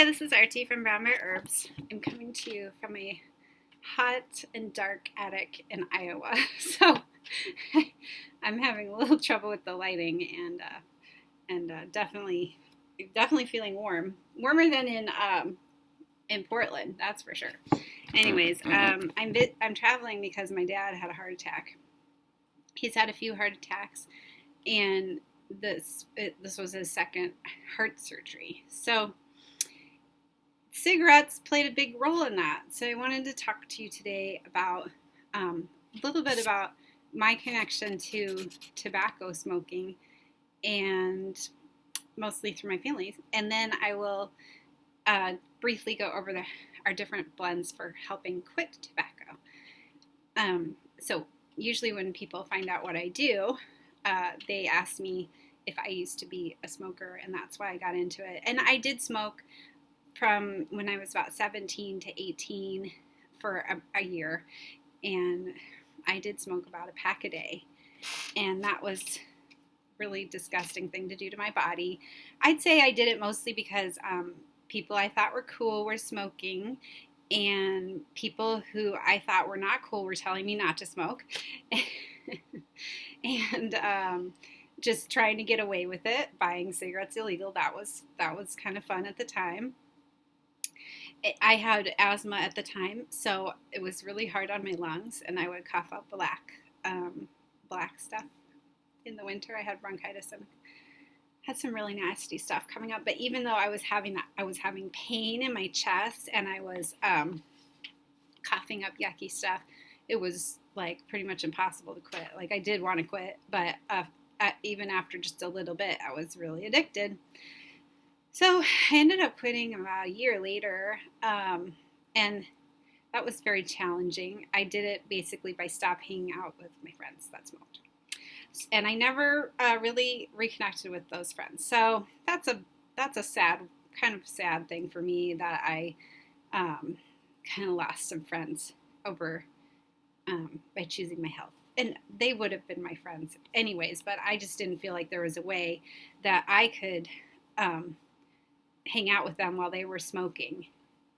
Hi, this is Artie from Brown Bear Herbs. I'm coming to you from a hot and dark attic in Iowa. So I'm having a little trouble with the lighting and definitely feeling warm, warmer than in Portland, that's for sure. Anyways, I'm traveling because my dad had a heart attack. He's had a few heart attacks, and this was his second heart surgery. So cigarettes played a big role in that. So I wanted to talk to you today about a little bit about my connection to tobacco smoking, and mostly through my family. And then I will briefly go over our different blends for helping quit tobacco. So usually when people find out what I do, they ask me if I used to be a smoker, and that's why I got into it. And I did smoke from when I was about 17 to 18 for a year, and I did smoke about a pack a day, and that was a really disgusting thing to do to my body. I'd say I did it mostly because people I thought were cool were smoking, and people who I thought were not cool were telling me not to smoke, and just trying to get away with it, buying cigarettes illegal. That was kind of fun at the time. I had asthma at the time, so it was really hard on my lungs, and I would cough up black stuff in the winter. I had bronchitis and had some really nasty stuff coming up. But even though I was having that, I was having pain in my chest, and I was coughing up yucky stuff. It was like pretty much impossible to quit. Like, I did want to quit, but even after just a little bit, I was really addicted. So I ended up quitting about a year later, and that was very challenging. I did it basically by stopping hanging out with my friends that smoked, and I never really reconnected with those friends. So that's a sad thing for me, that I kind of lost some friends over by choosing my health. And they would have been my friends anyways, but I just didn't feel like there was a way that I could hang out with them while they were smoking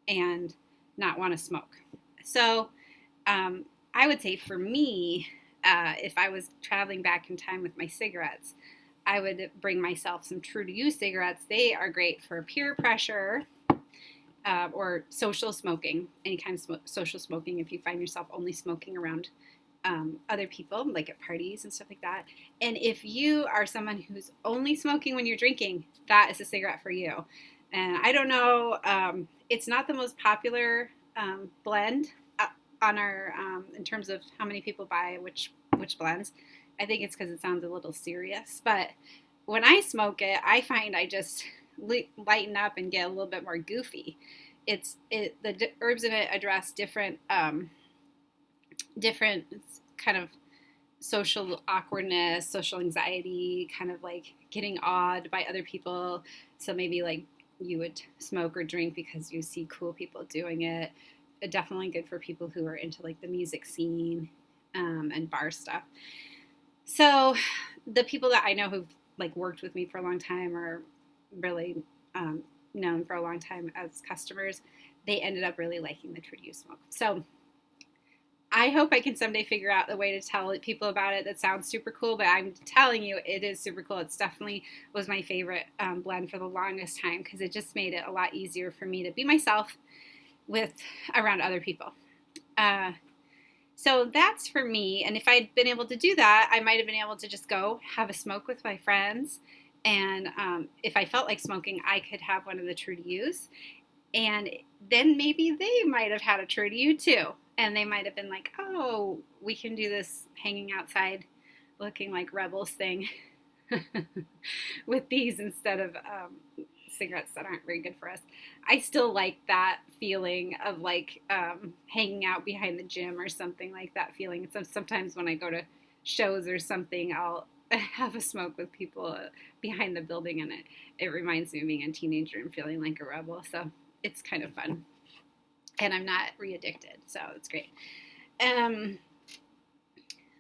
and not want to smoke. So I would say for me, if I was traveling back in time with my cigarettes, I would bring myself some True to You cigarettes. They are great for peer pressure or social smoking, any kind of social smoking if you find yourself only smoking around other people, like at parties and stuff like that. And if you are someone who's only smoking when you're drinking, that is a cigarette for you. And I don't know, it's not the most popular blend on our in terms of how many people buy which blends. I think it's because it sounds a little serious. But when I smoke it, I find I just lighten up and get a little bit more goofy. The herbs in it address different kind of social awkwardness, social anxiety, kind of like getting awed by other people. So maybe like you would smoke or drink because you see cool people doing it. Definitely good for people who are into like the music scene and bar stuff. So the people that I know who've like worked with me for a long time, or really known for a long time as customers, they ended up really liking the True to You smoke. So I hope I can someday figure out a way to tell people about it that sounds super cool, but I'm telling you, it is super cool. It's definitely was my favorite blend for the longest time, because it just made it a lot easier for me to be myself around other people. So that's for me. And if I'd been able to do that, I might have been able to just go have a smoke with my friends. And if I felt like smoking, I could have one of the True to Yous. And then maybe they might have had a True to You too. And they might have been like, oh, we can do this hanging outside looking like rebels thing with these instead of cigarettes that aren't very good for us. I still like that feeling of like hanging out behind the gym or something like that feeling. So sometimes when I go to shows or something, I'll have a smoke with people behind the building, and it reminds me of being a teenager and feeling like a rebel. So it's kind of fun. And I'm not re-addicted, so it's great.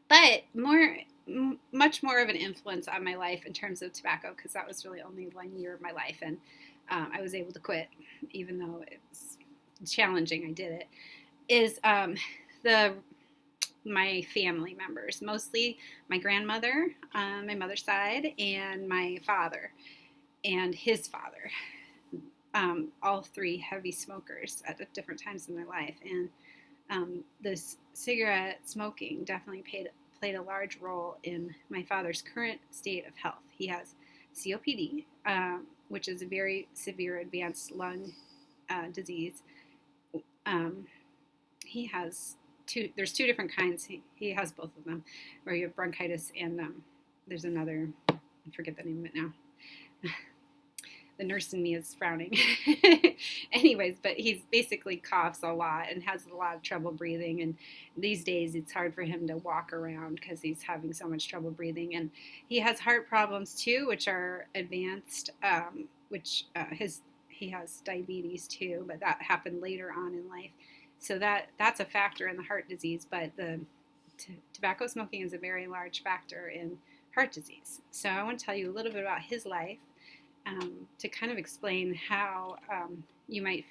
But much more of an influence on my life in terms of tobacco, because that was really only 1 year of my life. And I was able to quit, even though it was challenging. I did it. Is the my family members, mostly my grandmother on my mother's side, and my father and his father. All three heavy smokers at different times in their life, and this cigarette smoking definitely played a large role in my father's current state of health. He has COPD, which is a very severe advanced lung disease. He has there's two different kinds. He has both of them, where you have bronchitis and there's another, I forget the name of it now. The nurse in me is frowning. Anyways, but he's basically coughs a lot and has a lot of trouble breathing. And these days it's hard for him to walk around because he's having so much trouble breathing. And he has heart problems too, which are advanced, he has diabetes too, but that happened later on in life. So that's a factor in the heart disease, but the tobacco smoking is a very large factor in heart disease. So I want to tell you a little bit about his life. To kind of explain how you may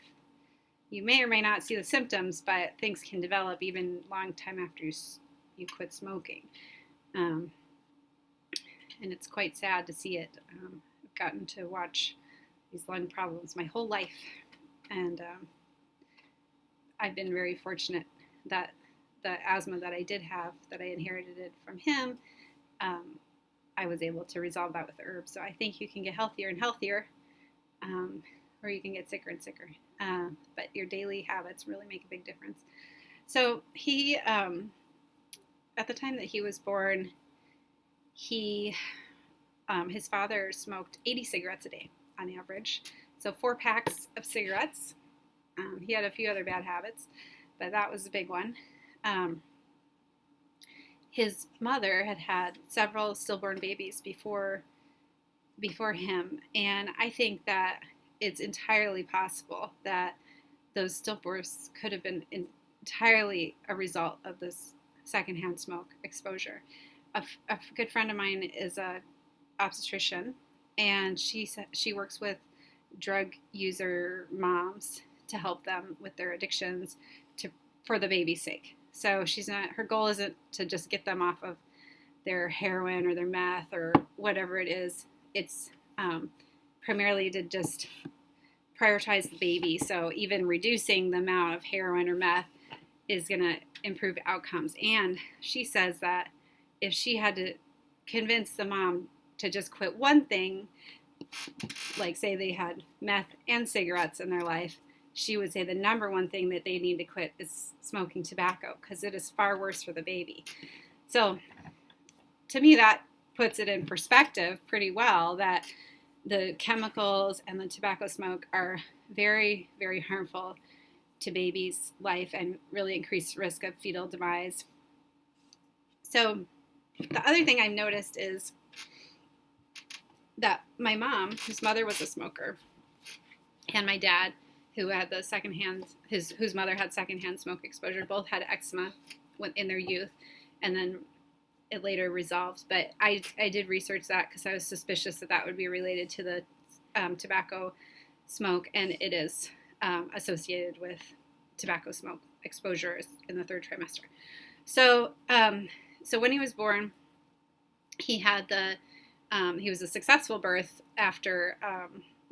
or may not see the symptoms, but things can develop even long time after you quit smoking. And it's quite sad to see it. I've gotten to watch these lung problems my whole life, and I've been very fortunate that the asthma that I did have, that I inherited it from him, I was able to resolve that with herbs. So I think you can get healthier and healthier, or you can get sicker and sicker. But your daily habits really make a big difference. So he, at the time that he was born, his father smoked 80 cigarettes a day on average. So 4 packs of cigarettes. He had a few other bad habits, but that was a big one. His mother had several stillborn babies before him, and I think that it's entirely possible that those stillbirths could have been entirely a result of this secondhand smoke exposure. A good friend of mine is a obstetrician, and she works with drug user moms to help them with their addictions for the baby's sake. So her goal isn't to just get them off of their heroin or their meth or whatever it is. It's primarily to just prioritize the baby. So even reducing the amount of heroin or meth is going to improve outcomes. And she says that if she had to convince the mom to just quit one thing, like say they had meth and cigarettes in their life, she would say the number one thing that they need to quit is smoking tobacco, because it is far worse for the baby. So to me, that puts it in perspective pretty well, that the chemicals and the tobacco smoke are very, very harmful to baby's life and really increase risk of fetal demise. So the other thing I've noticed is that my mom, whose mother was a smoker, and my dad, who had whose mother had secondhand smoke exposure, both had eczema in their youth, and then it later resolved. But I did research that because I was suspicious that would be related to the tobacco smoke, and it is associated with tobacco smoke exposure in the 3rd trimester. So when he was born, he was a successful birth after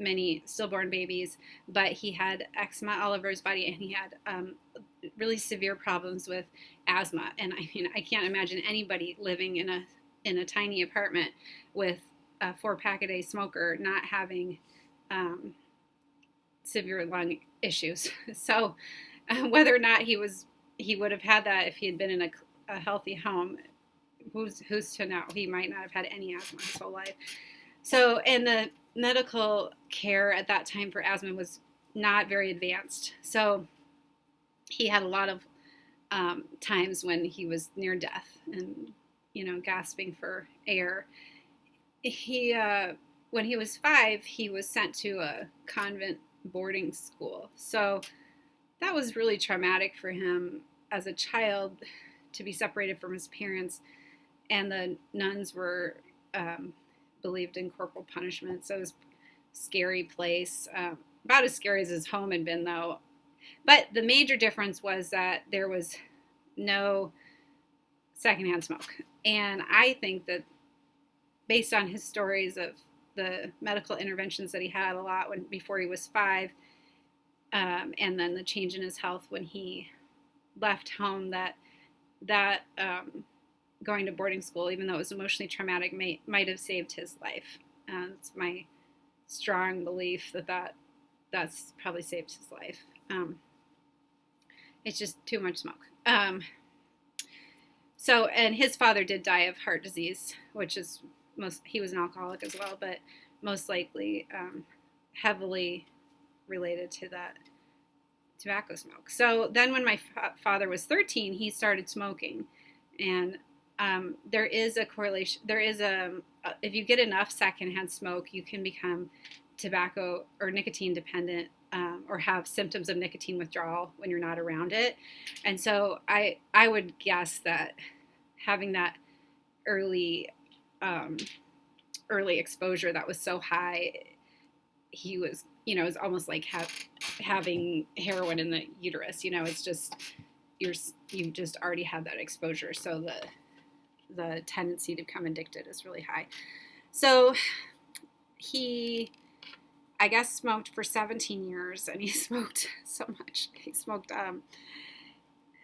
many stillborn babies, but he had eczema all over his body, and he had really severe problems with asthma. And I mean, I can't imagine anybody living in a tiny apartment with a 4-pack-a-day smoker not having severe lung issues. So whether or not he would have had that if he had been in a healthy home, who's to know? He might not have had any asthma his whole life. So, and the medical care at that time for asthma was not very advanced. So he had a lot of times when he was near death and, gasping for air. When he was 5, he was sent to a convent boarding school. So that was really traumatic for him as a child, to be separated from his parents. And the nuns were believed in corporal punishment. So it was scary place, about as scary as his home had been, though. But the major difference was that there was no secondhand smoke. And I think that based on his stories of the medical interventions that he had a lot before he was 5, and then the change in his health when he left home, that going to boarding school, even though it was emotionally traumatic, might have saved his life. It's my strong belief that's probably saved his life. It's just too much smoke. So, and his father did die of heart disease, which is he was an alcoholic as well, but most likely heavily related to that tobacco smoke. So then when my father was 13, he started smoking. And there is a correlation. There is if you get enough secondhand smoke, you can become tobacco or nicotine dependent, or have symptoms of nicotine withdrawal when you're not around it. And so I would guess that having that early exposure that was so high, he was, it was almost like having heroin in the uterus. It's just you just already had that exposure, so the tendency to become addicted is really high. So he, I guess, smoked for 17 years, and he smoked so much. He smoked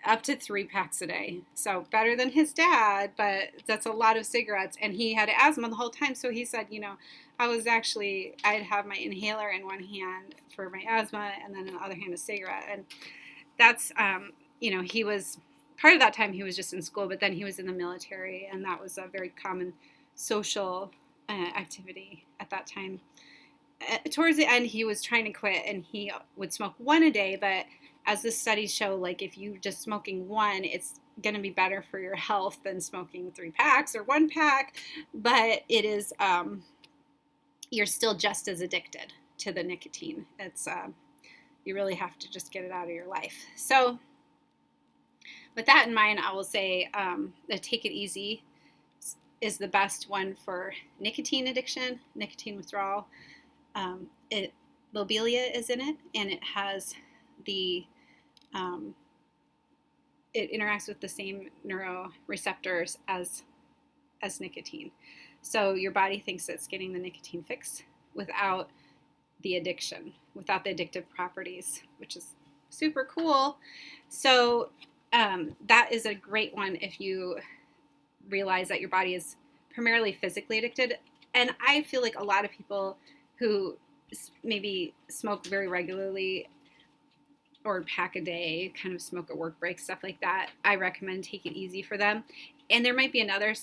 up to 3 packs a day. So better than his dad, but that's a lot of cigarettes. And he had asthma the whole time. So he said, I'd have my inhaler in one hand for my asthma, and then in the other hand a cigarette. And that's, he was, part of that time he was just in school, but then he was in the military, and that was a very common social activity at that time. Towards the end, he was trying to quit, and he would smoke 1 a day, but as the studies show, like, if you just smoking 1, it's going to be better for your health than smoking 3 packs or 1 pack, but it is, you're still just as addicted to the nicotine. It's, you really have to just get it out of your life. So with that in mind, I will say that Take It Easy is the best one for nicotine addiction, nicotine withdrawal. Lobelia is in it, and it has it interacts with the same neuroreceptors as nicotine. So your body thinks it's getting the nicotine fix without the addiction, without the addictive properties, which is super cool. So that is a great one if you realize that your body is primarily physically addicted. And I feel like a lot of people who maybe smoke very regularly or pack a day, kind of smoke at work breaks, stuff like that, I recommend Take It Easy for them. And there might be another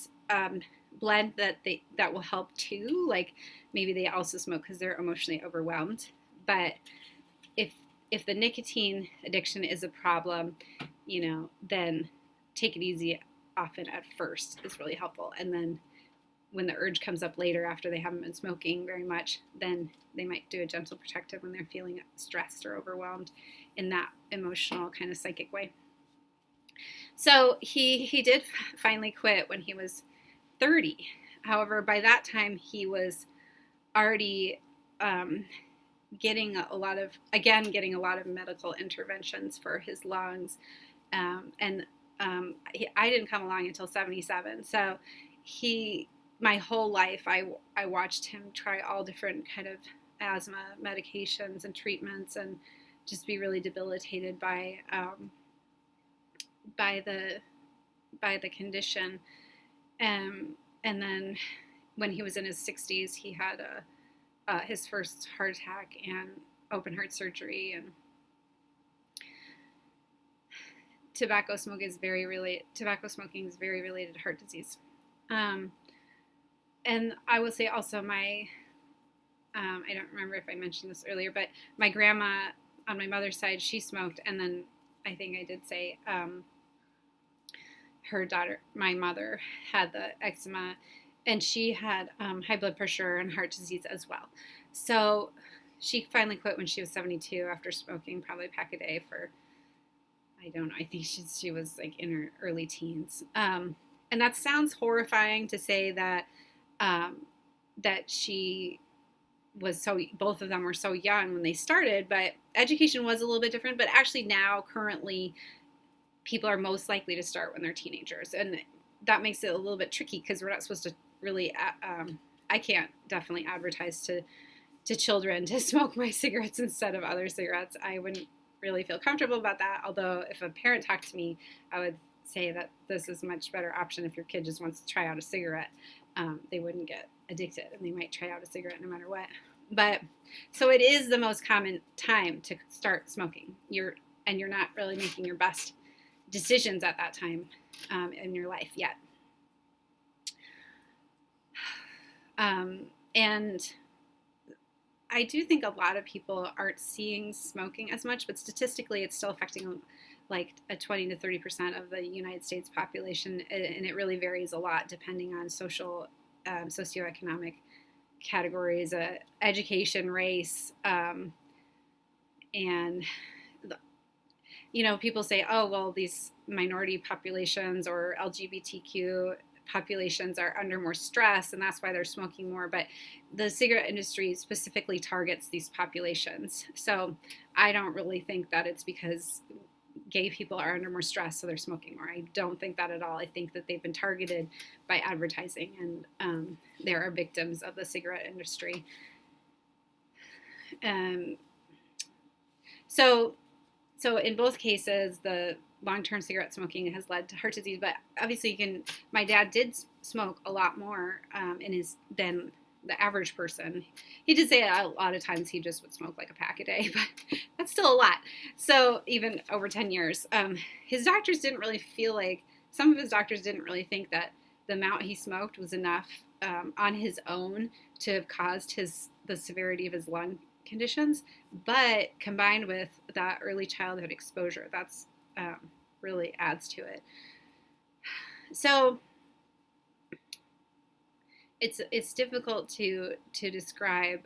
blend that will help too. Like maybe they also smoke because they're emotionally overwhelmed. But if the nicotine addiction is a problem, then Take It Easy often at first is really helpful. And then when the urge comes up later after they haven't been smoking very much, then they might do a gentle protective when they're feeling stressed or overwhelmed in that emotional kind of psychic way. So he did finally quit when he was 30. However, by that time he was already getting a lot of medical interventions for his lungs, and I didn't come along until 77. So my whole life, I watched him try all different kind of asthma medications and treatments, and just be really debilitated by the condition. And then when he was in his 60s, he had his first heart attack and open heart surgery. And tobacco smoking is very related to heart disease. And I will say also I don't remember if I mentioned this earlier, but my grandma on my mother's side, she smoked. And then I think I did say her daughter, my mother, had the eczema, and she had high blood pressure and heart disease as well. So she finally quit when she was 72 after smoking probably a pack a day for, I don't know, I think she was like in her early teens. And that sounds horrifying to say that that she both of them were so young when they started, but education was a little bit different. But actually now, currently, people are most likely to start when they're teenagers. And that makes it a little bit tricky because we're not supposed to really, I can't definitely advertise to children to smoke my cigarettes instead of other cigarettes. I wouldn't really feel comfortable about that. Although if a parent talked to me, I would say that this is a much better option if your kid just wants to try out a cigarette. They wouldn't get addicted and they might try out a cigarette no matter what. But so it is the most common time to start smoking. You're not really making your best decisions at that time in your life yet. And I do think a lot of people aren't seeing smoking as much, but statistically it's still affecting like a 20 to 30% of the United States population, and it really varies a lot depending on socioeconomic categories, education, race, and people say, oh, well, these minority populations or LGBTQ populations are under more stress and that's why they're smoking more. But the cigarette industry specifically targets these populations. So I don't really think that it's because gay people are under more stress so they're smoking more. I don't think that at all. I think that they've been targeted by advertising, and they are victims of the cigarette industry. So in both cases, the long-term cigarette smoking has led to heart disease. But obviously, my dad did smoke a lot more than the average person. He did say a lot of times he just would smoke like a pack a day, but that's still a lot. So even over 10 years, his doctors didn't really feel like, some of his doctors didn't really think that the amount he smoked was enough on his own to have caused the severity of his lung conditions. But combined with that early childhood exposure, that's really adds to it. So it's difficult to describe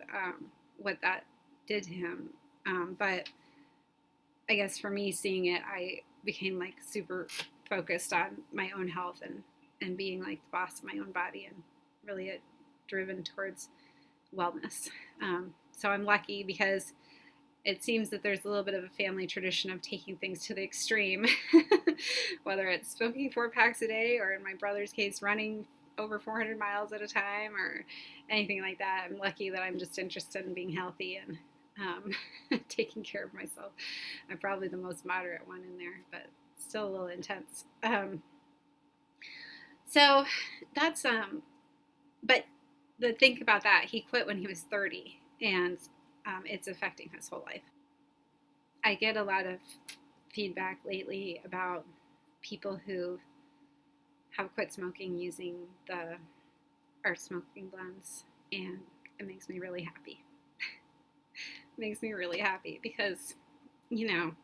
what that did to him, but I guess for me, seeing it, I became like super focused on my own health and being like the boss of my own body, and really driven towards wellness. So I'm lucky because it seems that there's a little bit of a family tradition of taking things to the extreme, whether it's smoking 4 packs a day, or in my brother's case, running over 400 miles at a time, or anything like that. I'm lucky that I'm just interested in being healthy and taking care of myself. I'm probably the most moderate one in there, but still a little intense. So that's, but the think about that, he quit when he was 30, and it's affecting his whole life. I get a lot of feedback lately about people who have quit smoking using our smoking blends, and it makes me really happy. It makes me really happy because, it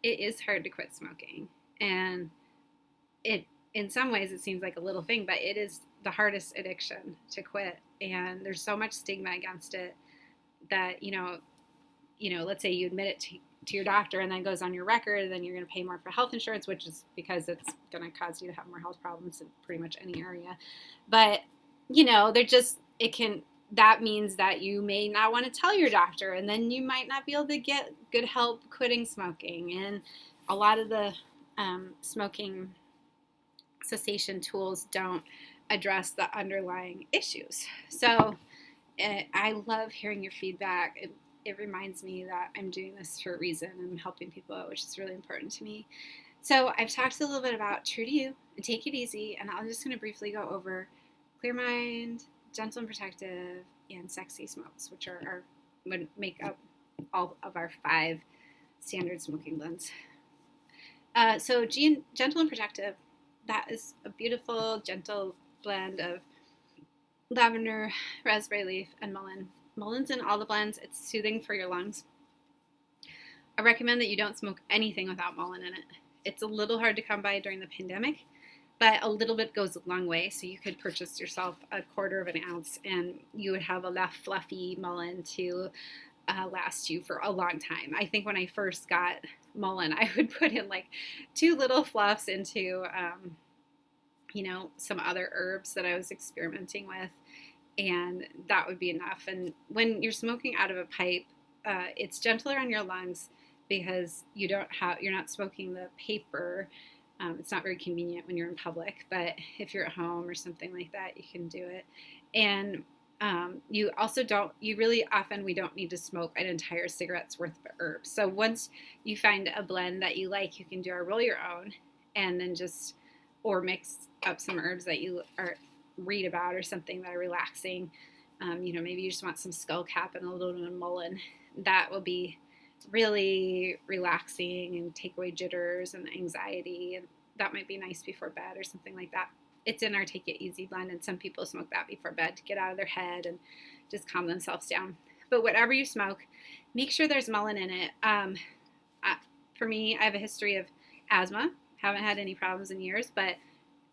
is hard to quit smoking, and in some ways it seems like a little thing, but it is the hardest addiction to quit, and there's so much stigma against it that, let's say you admit it to your doctor and then goes on your record, then you're going to pay more for health insurance, which is because it's going to cause you to have more health problems in pretty much any area. But, that means that you may not want to tell your doctor, and then you might not be able to get good help quitting smoking. And a lot of the smoking cessation tools don't address the underlying issues. So I love hearing your feedback. It reminds me that I'm doing this for a reason and I'm helping people out, which is really important to me. So I've talked a little bit about True to You and Take It Easy, and I'm just going to briefly go over Clear Mind, Gentle and Protective, and Sexy Smokes, which would make up all of our 5 standard smoking blends. So Gentle and Protective, that is a beautiful, gentle blend of lavender, raspberry leaf, and mullein. Mulleine's in all the blends. It's soothing for your lungs. I recommend that you don't smoke anything without mullein in it. It's a little hard to come by during the pandemic, but a little bit goes a long way. So you could purchase yourself a 1/4 of an ounce, and you would have enough fluffy mullein to last you for a long time. I think when I first got mullein, I would put in like 2 little fluffs into some other herbs that I was experimenting with, and that would be enough. And when you're smoking out of a pipe, it's gentler on your lungs because you're not smoking the paper. It's not very convenient when you're in public, but if you're at home or something like that, you can do it. And you also we don't need to smoke an entire cigarette's worth of herbs. So once you find a blend that you like, you can do a roll your own and then or mix up some herbs that you read about or something that are relaxing. Maybe you just want some skullcap and a little bit of mullein. That will be really relaxing and take away jitters and anxiety, and that might be nice before bed or something like that. It's in our Take It Easy blend, and some people smoke that before bed to get out of their head and just calm themselves down. But whatever you smoke, make sure there's mullein in it. For me, I have a history of asthma. Haven't had any problems in years, but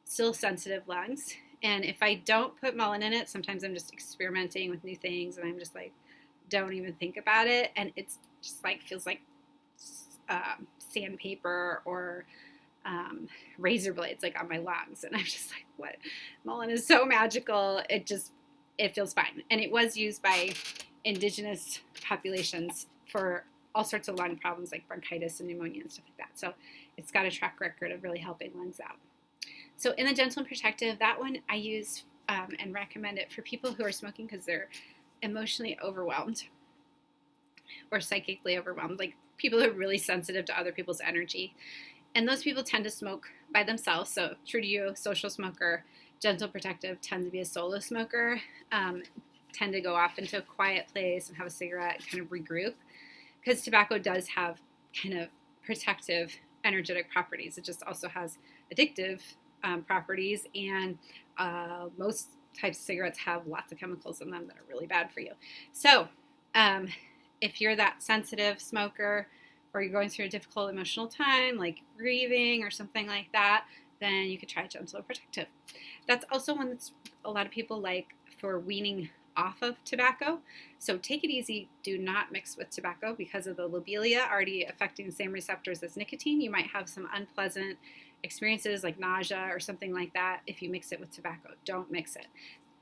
still sensitive lungs. And if I don't put mullein in it, sometimes I'm just experimenting with new things, and I'm just like, don't even think about it. And it's just like, feels like sandpaper or razor blades like on my lungs, and I'm just like, what? Mullein is so magical. It feels fine. And it was used by indigenous populations for all sorts of lung problems like bronchitis and pneumonia and stuff like that. So it's got a track record of really helping lungs out. So in the Gentle and Protective, that one I use and recommend it for people who are smoking because they're emotionally overwhelmed or psychically overwhelmed, like people who are really sensitive to other people's energy. And those people tend to smoke by themselves. So true to you, social smoker. Gentle Protective tend to be a solo smoker, tend to go off into a quiet place and have a cigarette and kind of regroup, because tobacco does have kind of protective energetic properties. It just also has addictive properties, and most types of cigarettes have lots of chemicals in them that are really bad for you. So if you're that sensitive smoker, or you're going through a difficult emotional time like grieving or something like that, then you could try Gentle and Protective. That's also one that's a lot of people like for weaning off of tobacco. So Take It Easy, do not mix with tobacco because of the lobelia already affecting the same receptors as nicotine. You might have some unpleasant experiences like nausea or something like that if you mix it with tobacco. Don't mix it.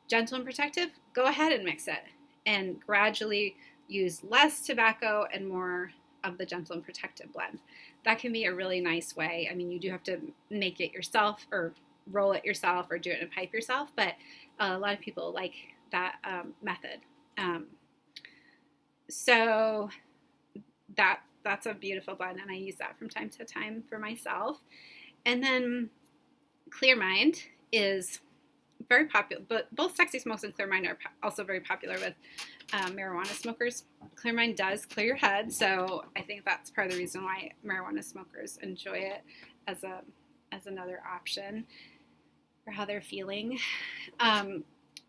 Gentle and Protective, go ahead and mix it and gradually use less tobacco and more of the Gentle and Protective blend. That can be a really nice way. I mean, you do have to make it yourself or roll it yourself or do it in a pipe yourself, but a lot of people like that method. So that's a beautiful blend, and I use that from time to time for myself. And then Clear Mind is very popular, but both Sexy Smokes and Clear Mind are also very popular with marijuana smokers. Clear Mind does clear your head, so I think that's part of the reason why marijuana smokers enjoy it as another option for how they're feeling.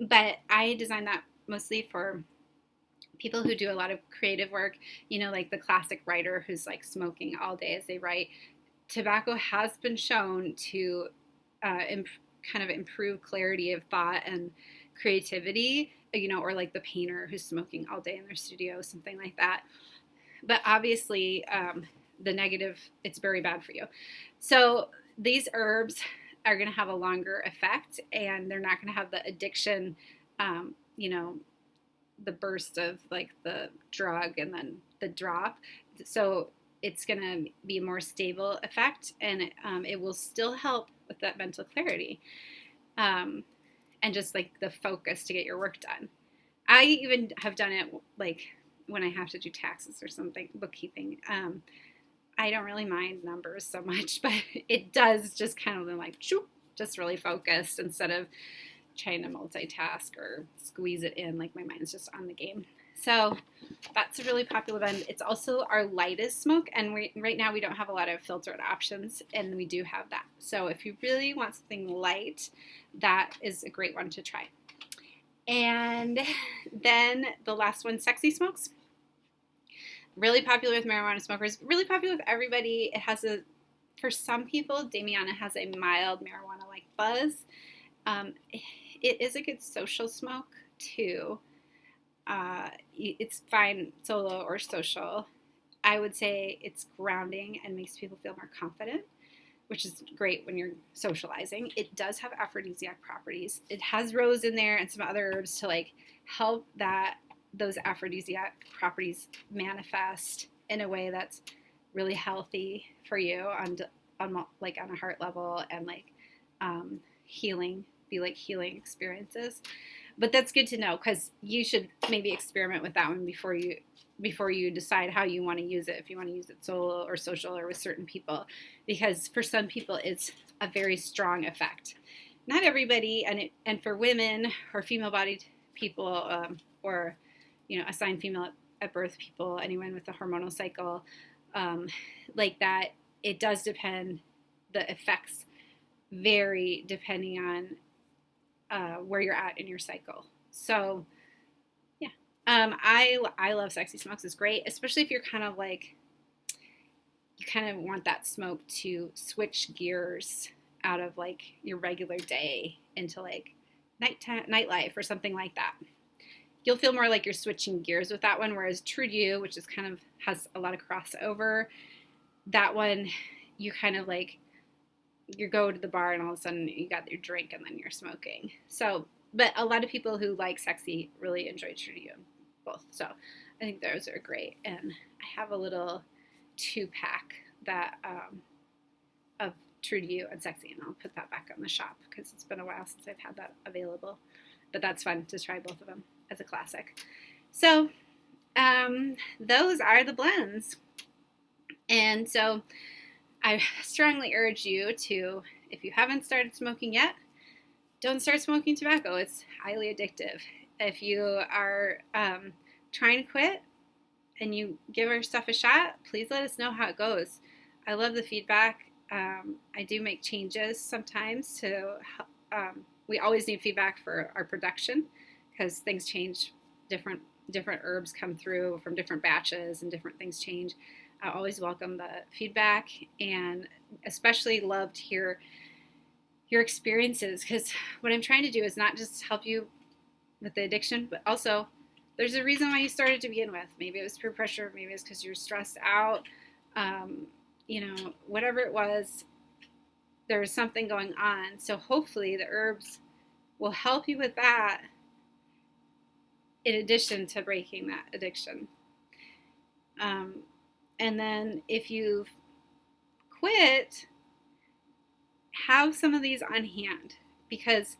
But I designed that mostly for people who do a lot of creative work, like the classic writer who's like smoking all day as they write. Tobacco has been shown to kind of improve clarity of thought and creativity, or like the painter who's smoking all day in their studio, something like that. But obviously, the negative, it's very bad for you. So these herbs are going to have a longer effect, and they're not going to have the addiction, the burst of like the drug and then the drop. So it's going to be a more stable effect, and it will still help with that mental clarity and just like the focus to get your work done. I even have done it like when I have to do taxes or something, bookkeeping. I don't really mind numbers so much, but it does just kind of like just really focused instead of trying to multitask or squeeze it in, like my mind's just on the game. So that's a really popular blend. It's also our lightest smoke, and right now we don't have a lot of filtered options, and we do have that. So if you really want something light, that is a great one to try. And then the last one, Sexy Smokes. Really popular with marijuana smokers, really popular with everybody. It has for some people, Damiana has a mild marijuana-like buzz. It is a good social smoke too. It's fine solo or social. I would say it's grounding and makes people feel more confident. which is great when you're socializing. It does have aphrodisiac properties. It has rose in there and some other herbs to like help those aphrodisiac properties manifest in a way that's really healthy for you on like on a heart level, and like healing, be like healing experiences. But that's good to know, because you should maybe experiment with that one before you decide how you want to use it, if you want to use it solo or social or with certain people, because for some people it's a very strong effect. Not everybody, and for women or female-bodied people, or assigned female at birth people, anyone with a hormonal cycle like that, it does depend. The effects vary depending on where you're at in your cycle. So yeah, I love sexy smokes. It's great, especially if you're kind of like, you kind of want that smoke to switch gears out of like your regular day into like nightlife or something like that. You'll feel more like you're switching gears with that one, whereas True to You, which is kind of has a lot of crossover, that one you kind of like, you go to the bar and all of a sudden you got your drink and then you're smoking. So, but a lot of people who like sexy really enjoy True to You both. So I think those are great. And I have a little 2-pack that of True to You and Sexy, and I'll put that back on the shop because it's been a while since I've had that available. But that's fun to try both of them as a classic. So those are the blends. And so I strongly urge you to, if you haven't started smoking yet, don't start smoking tobacco. It's highly addictive. If you are trying to quit and you give our stuff a shot, please let us know how it goes. I love the feedback. I do make changes sometimes to, we always need feedback for our production because things change. Different herbs come through from different batches and different things change. I always welcome the feedback, and especially love to hear your experiences, because what I'm trying to do is not just help you with the addiction, but also there's a reason why you started to begin with. Maybe it was peer pressure, maybe it's because you're stressed out, whatever it was, there was something going on. So hopefully the herbs will help you with that in addition to breaking that addiction. And then if you've quit, have some of these on hand, because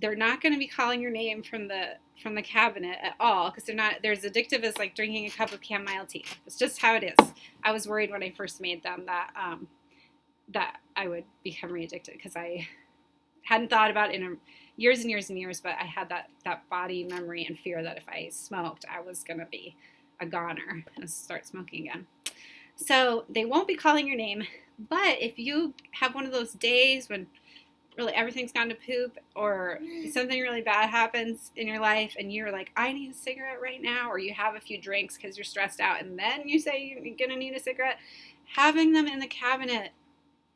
they're not going to be calling your name from the cabinet at all, because they're as addictive as like drinking a cup of chamomile tea. It's just how it is. I was worried when I first made them that I would become re-addicted, because I hadn't thought about it in years and years and years, but I had that body memory and fear that if I smoked, I was going to be a goner and start smoking again. So they won't be calling your name, but if you have one of those days when really everything's gone to poop, or something really bad happens in your life and you're like, I need a cigarette right now, or you have a few drinks because you're stressed out and then you say you're going to need a cigarette, having them in the cabinet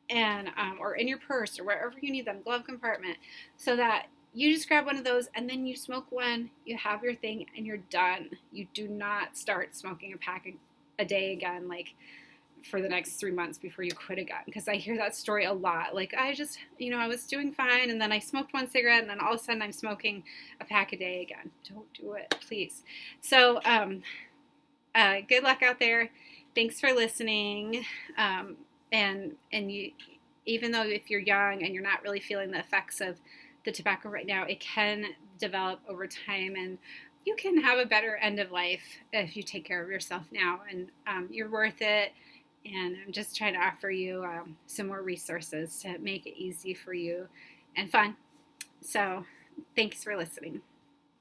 and or in your purse or wherever you need them, glove compartment, so that you just grab one of those and then you smoke one, you have your thing, and you're done. You do not start smoking a pack a day again, like for the next 3 months before you quit again. Because I hear that story a lot. Like, I just, I was doing fine, and then I smoked one cigarette, and then all of a sudden I'm smoking a pack a day again. Don't do it, please. So, good luck out there. Thanks for listening. And you, even though if you're young and you're not really feeling the effects of the tobacco right now, it can develop over time, and you can have a better end of life if you take care of yourself now, and you're worth it. And I'm just trying to offer you some more resources to make it easy for you and fun. So thanks for listening.